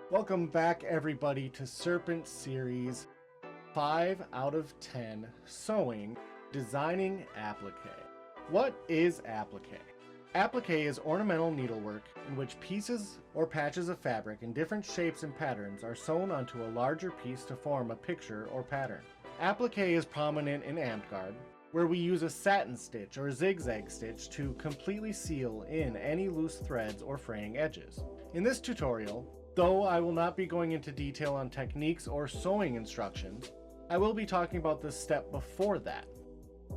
Welcome back everybody to Serpent Series 5 out of 10 Sewing Designing Applique. What is applique? Applique is ornamental needlework in which pieces or patches of fabric in different shapes and patterns are sewn onto a larger piece to form a picture or pattern. Applique is prominent in Amtgard, where we use a satin stitch or zigzag stitch to completely seal in any loose threads or fraying edges. In this tutorial, though I will not be going into detail on techniques or sewing instructions, I will be talking about the step before that,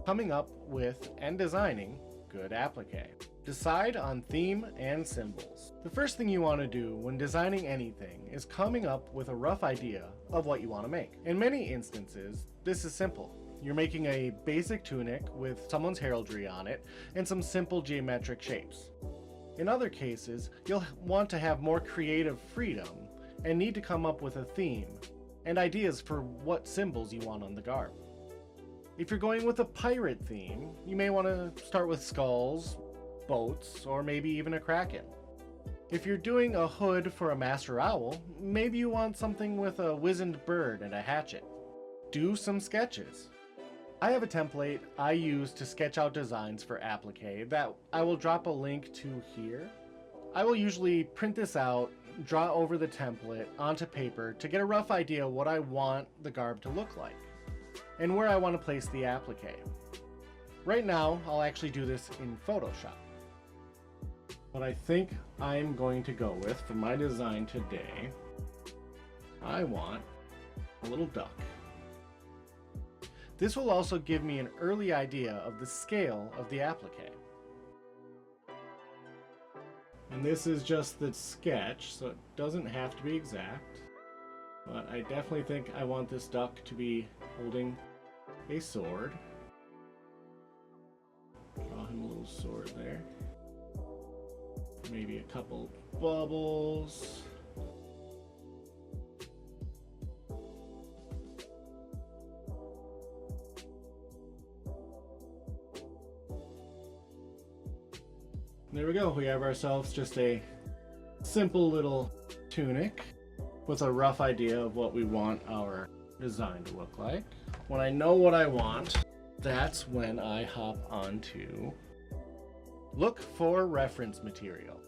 coming up with and designing good applique. Decide on theme and symbols. The first thing you want to do when designing anything is coming up with a rough idea of what you want to make. In many instances, this is simple. You're making a basic tunic with someone's heraldry on it and some simple geometric shapes. In other cases, you'll want to have more creative freedom and need to come up with a theme and ideas for what symbols you want on the garb. If you're going with a pirate theme, you may want to start with skulls, boats, or maybe even a kraken. If you're doing a hood for a master owl, maybe you want something with a wizened bird and a hatchet. Do some sketches. I have a template I use to sketch out designs for applique that I will drop a link to here. I will usually print this out, draw over the template onto paper to get a rough idea of what I want the garb to look like and where I want to place the applique. Right now, I'll actually do this in Photoshop. What I think I'm going to go with for my design today, I want a little duck. This will also give me an early idea of the scale of the applique. And this is just the sketch, so it doesn't have to be exact. But I definitely think I want this duck to be holding a sword. Draw him a little sword there. Maybe a couple bubbles. There we go, we have ourselves just a simple little tunic with a rough idea of what we want our design to look like. When I know what I want, that's when I hop onto look for reference material.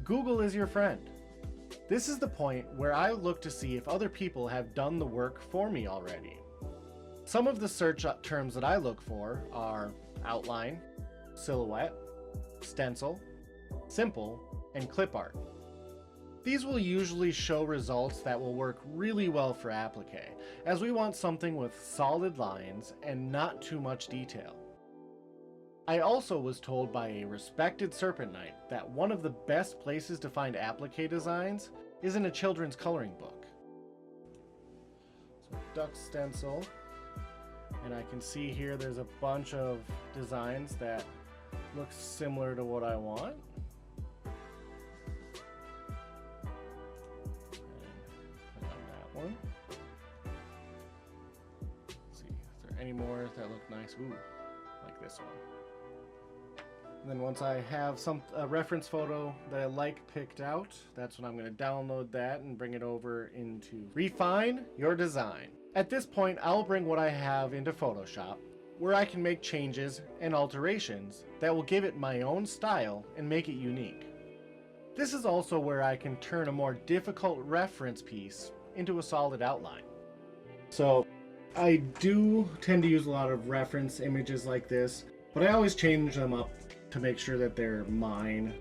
Google is your friend. This is the point where I look to see if other people have done the work for me already. Some of the search terms that I look for are outline, silhouette, stencil, simple, and clip art. These will usually show results that will work really well for applique, as we want something with solid lines and not too much detail. I also was told by a respected Serpent Knight that one of the best places to find applique designs is in a children's coloring book. So duck stencil, and I can see here there's a bunch of designs that looks similar to what I want. And on that one. Let's see, is there any more that look nice? Ooh, like this one. And then once I have a reference photo that I like picked out, that's when I'm going to download that and bring it over into Refine Your Design. At this point, I'll bring what I have into Photoshop, where I can make changes and alterations that will give it my own style and make it unique. This is also where I can turn a more difficult reference piece into a solid outline. So I do tend to use a lot of reference images like this, but I always change them up to make sure that they're mine,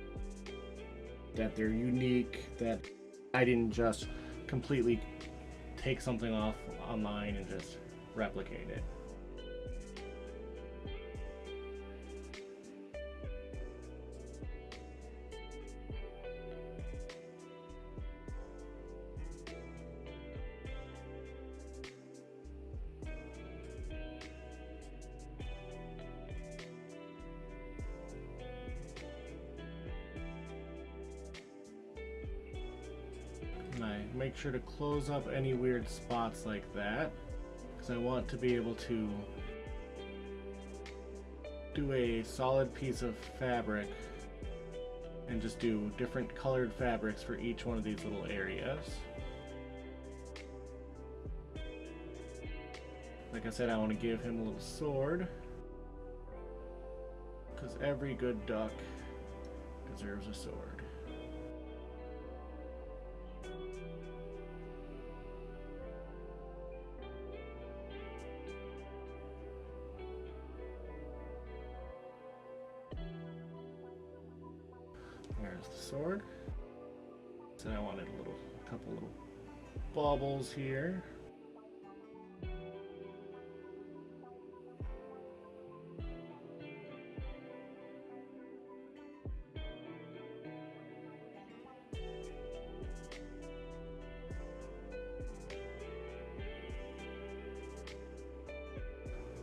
that they're unique, that I didn't just completely take something off online and just replicate it. And I make sure to close up any weird spots like that, because I want to be able to do a solid piece of fabric and just do different colored fabrics for each one of these little areas. Like I said, I want to give him a little sword, because every good duck deserves a sword. There's the sword. So I wanted a couple little baubles here.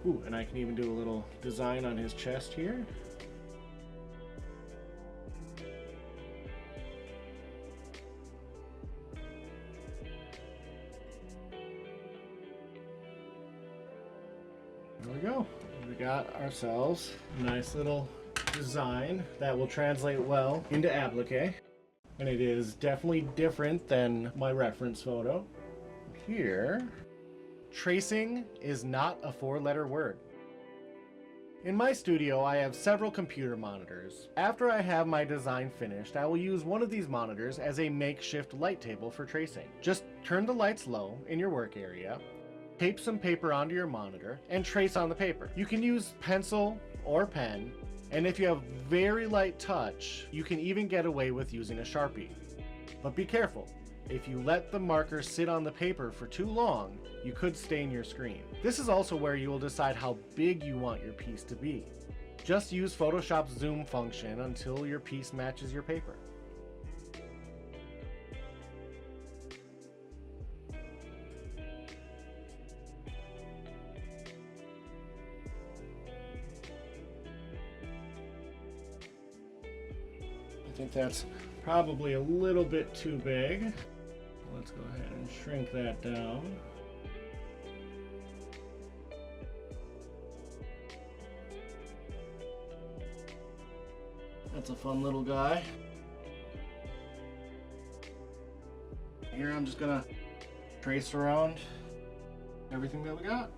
Ooh, and I can even do a little design on his chest here. There we go. We got ourselves a nice little design that will translate well into applique. And it is definitely different than my reference photo. Here, tracing is not a four-letter word. In my studio, I have several computer monitors. After I have my design finished, I will use one of these monitors as a makeshift light table for tracing. Just turn the lights low in your work area, tape some paper onto your monitor, and trace on the paper. You can use pencil or pen, and if you have very light touch, you can even get away with using a Sharpie. But be careful. If you let the marker sit on the paper for too long, you could stain your screen. This is also where you will decide how big you want your piece to be. Just use Photoshop's zoom function until your piece matches your paper. I think that's probably a little bit too big. Let's go ahead and shrink that down. That's a fun little guy. Here I'm just gonna trace around everything that we got.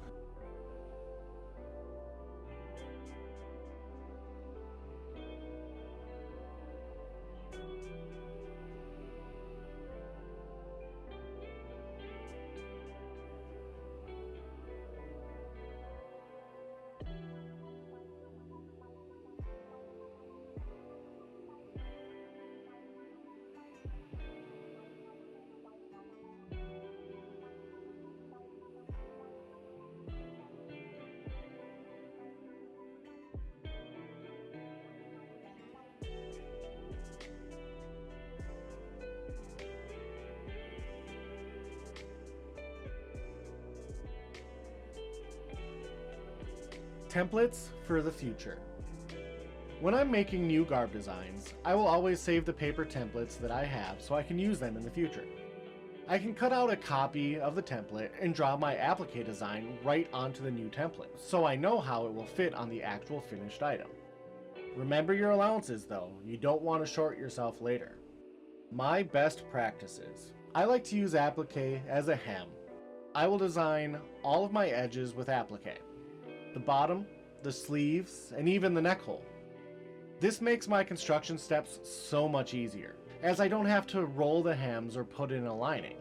Templates for the future. When I'm making new garb designs, I will always save the paper templates that I have so I can use them in the future. I can cut out a copy of the template and draw my applique design right onto the new template, so I know how it will fit on the actual finished item. Remember your allowances though, you don't want to short yourself later. My best practices. I like to use applique as a hem. I will design all of my edges with applique. The bottom, the sleeves, and even the neck hole. This makes my construction steps so much easier, as I don't have to roll the hems or put in a lining.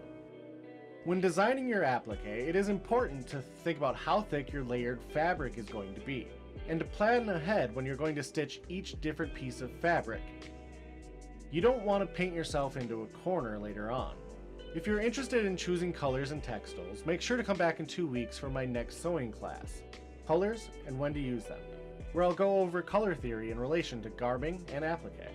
When designing your applique, it is important to think about how thick your layered fabric is going to be, and to plan ahead when you're going to stitch each different piece of fabric. You don't want to paint yourself into a corner later on. If you're interested in choosing colors and textiles, make sure to come back in 2 weeks for my next sewing class. Colors and when to use them, where I'll go over color theory in relation to garbing and applique.